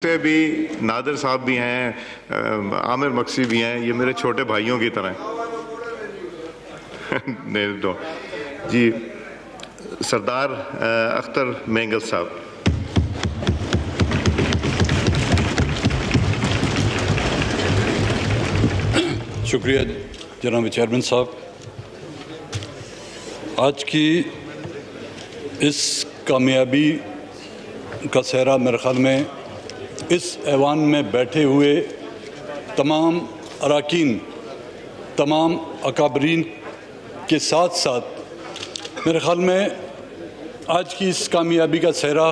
से भी नादिर साहब भी हैं, आमिर मक्सी भी हैं, ये मेरे छोटे भाइयों की तरह हैं। तो जी सरदार अख्तर मेंगल साहब। शुक्रिया जनाब चेयरमैन साहब। आज की इस कामयाबी का सेहरा मेरे ख्याल में इस ऐवान में बैठे हुए तमाम अरकान, तमाम अकाबरीन के साथ साथ मेरे ख्याल में आज की इस कामयाबी का सेहरा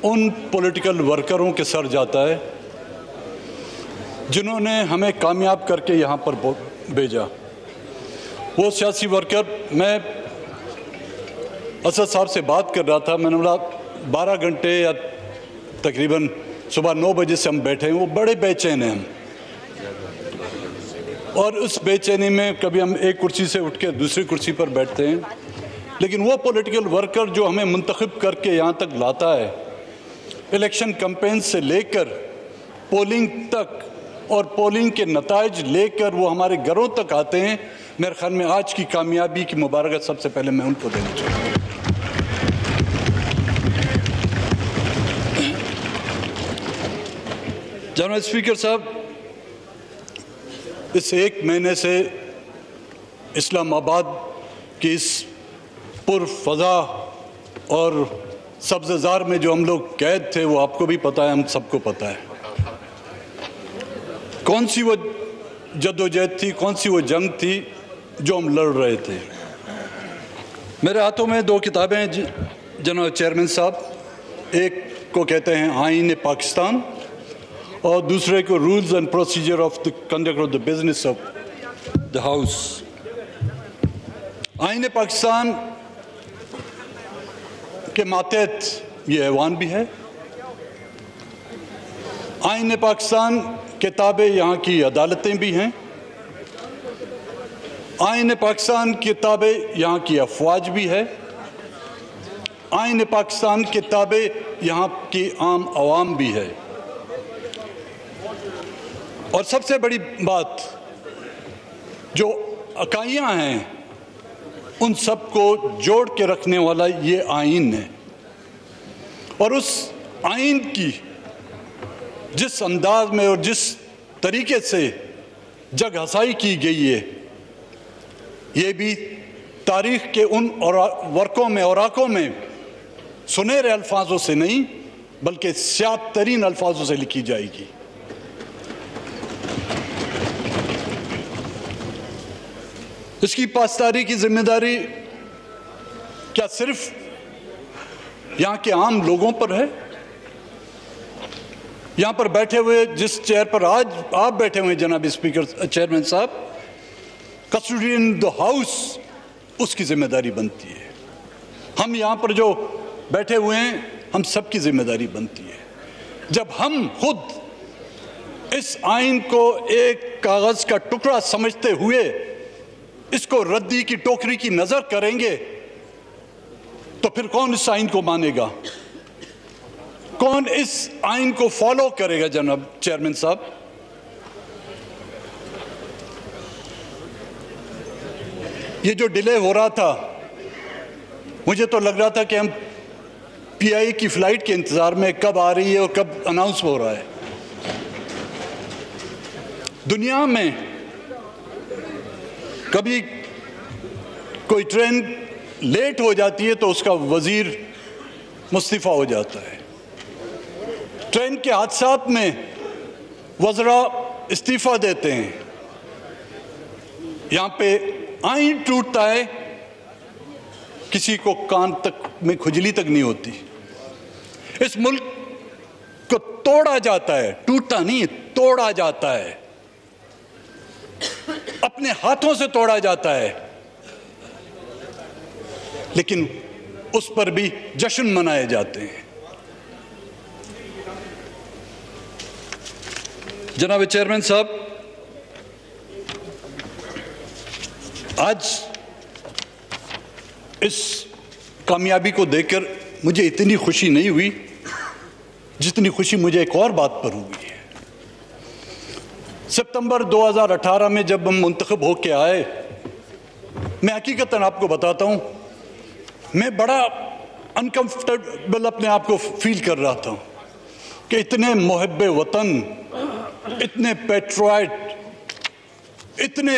उन पॉलिटिकल वर्करों के सर जाता है जिन्होंने हमें कामयाब करके यहाँ पर भेजा। वो सियासी वर्कर, मैं असद साहब से बात कर रहा था, मैंने बोला 12 घंटे या तकरीबन सुबह 9 बजे से हम बैठे हैं, वो बड़े बेचैन हैं हम। और उस बेचैनी में कभी हम एक कुर्सी से उठ के दूसरी कुर्सी पर बैठते हैं, लेकिन वो पॉलिटिकल वर्कर जो हमें मुंतखब करके यहाँ तक लाता है, इलेक्शन कैंपेन से लेकर पोलिंग तक और पोलिंग के नताइज लेकर वो हमारे घरों तक आते हैं, मेरे ख्याल में आज की कामयाबी की मुबारकत सबसे पहले मैं उनको देना चाहूँगा। जनाब स्पीकर साहब, इस 1 महीने से इस्लामाबाद की इस पुरफ़ज़ा और सब्ज़ज़ार में जो हम लोग कैद थे, वो आपको भी पता है, हम सबको पता है। कौन सी वो जद्दोजहद थी, कौन सी वो जंग थी जो हम लड़ रहे थे। मेरे हाथों में 2 किताबें हैं जनाब चेयरमैन साहब। एक को कहते हैं आईन पाकिस्तान और दूसरे को rules and procedure of the conduct of the business of the house. आईन पाकिस्तान के मातहत ये ऐवान भी है। आईन पाकिस्तान किताबें यहाँ की अदालतें भी हैं। आईन पाकिस्तान किताबें यहाँ की अफवाज भी है। आईन पाकिस्तान किताबें यहाँ की आम आवाम भी है। और सबसे बड़ी बात, जो इकाइयाँ हैं उन सबको जोड़ के रखने वाला ये आईन है। और उस आईन की जिस अंदाज में और जिस तरीके से जग हसाई की गई है, ये भी तारीख़ के उन वर्कों में, औराकों में सुनहरे अल्फाजों से नहीं बल्कि स्याह तरीन अल्फाजों से लिखी जाएगी। इसकी पासदारी की जिम्मेदारी क्या सिर्फ यहाँ के आम लोगों पर है? यहाँ पर बैठे हुए, जिस चेयर पर आज आप बैठे हुए जनाब स्पीकर चेयरमैन साहब, कस्टोडियन द हाउस, उसकी जिम्मेदारी बनती है। हम यहाँ पर जो बैठे हुए हैं, हम सबकी जिम्मेदारी बनती है। जब हम खुद इस आइन को एक कागज का टुकड़ा समझते हुए इसको रद्दी की टोकरी की नजर करेंगे, तो फिर कौन इस आइन को मानेगा? कौन इस आइन को फॉलो करेगा? जनाब चेयरमैन साहब, ये जो डिले हो रहा था, मुझे तो लग रहा था कि हम पीआई की फ्लाइट के इंतजार में, कब आ रही है और कब अनाउंस हो रहा है। दुनिया में कभी कोई ट्रेन लेट हो जाती है तो उसका वजीर मुस्तीफा हो जाता है। ट्रेन के हादसात में वज़रा इस्तीफा देते हैं। यहाँ पे आईन टूटता है, किसी को कान तक में खुजली तक नहीं होती। इस मुल्क को तोड़ा जाता है, टूटता नहीं, तोड़ा जाता है, अपने हाथों से तोड़ा जाता है, लेकिन उस पर भी जश्न मनाए जाते हैं। जनाब चेयरमैन साहब, आज इस कामयाबी को देखकर मुझे इतनी खुशी नहीं हुई जितनी खुशी मुझे एक और बात पर हुई है। सितंबर 2018 में जब हम मुंतखब होके आए, मैं हकीकतन आपको बताता हूं, मैं बड़ा अनकंफर्टेबल अपने आप को फील कर रहा था कि इतने मुहब्बे वतन, इतने पेट्रोइट, इतने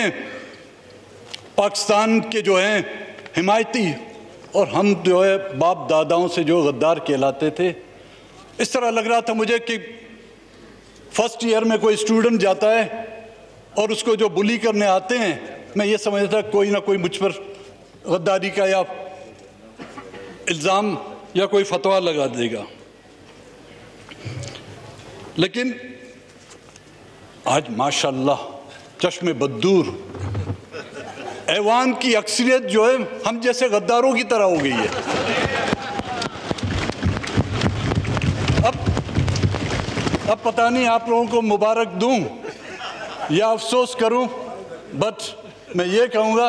पाकिस्तान के जो हैं हिमायती, और हम जो है बाप दादाओं से जो गद्दार कहलाते थे, इस तरह लग रहा था मुझे कि फर्स्ट ईयर में कोई स्टूडेंट जाता है और उसको जो बुली करने आते हैं, मैं ये समझता था कोई ना कोई मुझ पर गद्दारी का या इल्ज़ाम या कोई फतवा लगा देगा। लेकिन आज माशाल्लाह चश्मे बद्दूर ऐवान की अक्सरियत जो है हम जैसे गद्दारों की तरह हो गई है। अब पता नहीं आप लोगों को मुबारक दूं या अफसोस करूं, बट मैं ये कहूंगा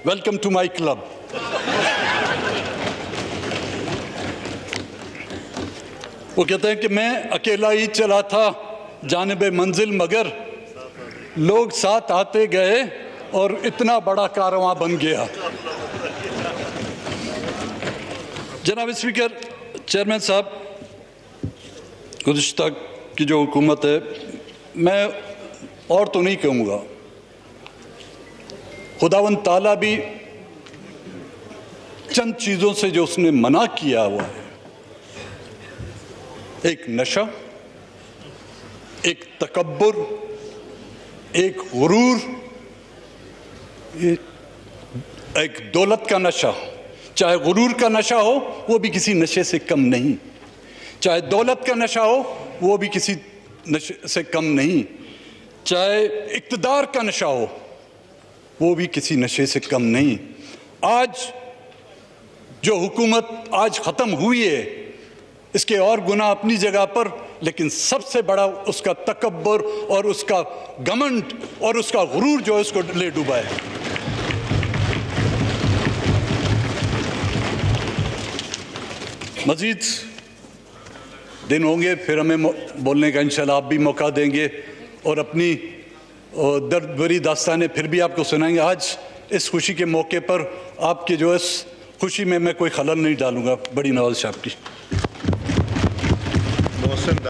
वेलकम टू माय क्लब। वो कहते हैं कि मैं अकेला ही चला था जानिबे मंजिल, मगर लोग साथ आते गए और इतना बड़ा कारवां बन गया। जनाब स्पीकर, चेयरमैन साहब, गुज़िश्ता की जो हुकूमत है, मैं और तो नहीं कहूँगा, खुदावंद ताला भी चंद चीज़ों से जो उसने मना किया हुआ है, एक नशा, एक तकब्बुर, एक गुरूर, एक दौलत का नशा। चाहे गुरूर का नशा हो वो भी किसी नशे से कम नहीं, चाहे दौलत का नशा हो वो भी किसी नशे से कम नहीं, चाहे इक़्तिदार का नशा हो वो भी किसी नशे से कम नहीं। आज जो हुकूमत आज ख़त्म हुई है, इसके और गुनाह अपनी जगह पर, लेकिन सबसे बड़ा उसका तकब्बुर और उसका घमंड और उसका गुरूर जो है उसको ले डूबा है। मज़ीद दिन होंगे, फिर हमें बोलने का इंशाल्लाह आप भी मौका देंगे और अपनी दर्द भरी दास्तानें फिर भी आपको सुनाएंगे। आज इस खुशी के मौके पर आपके जो इस खुशी में मैं कोई खलल नहीं डालूंगा। बड़ी नवाज़ साहब की।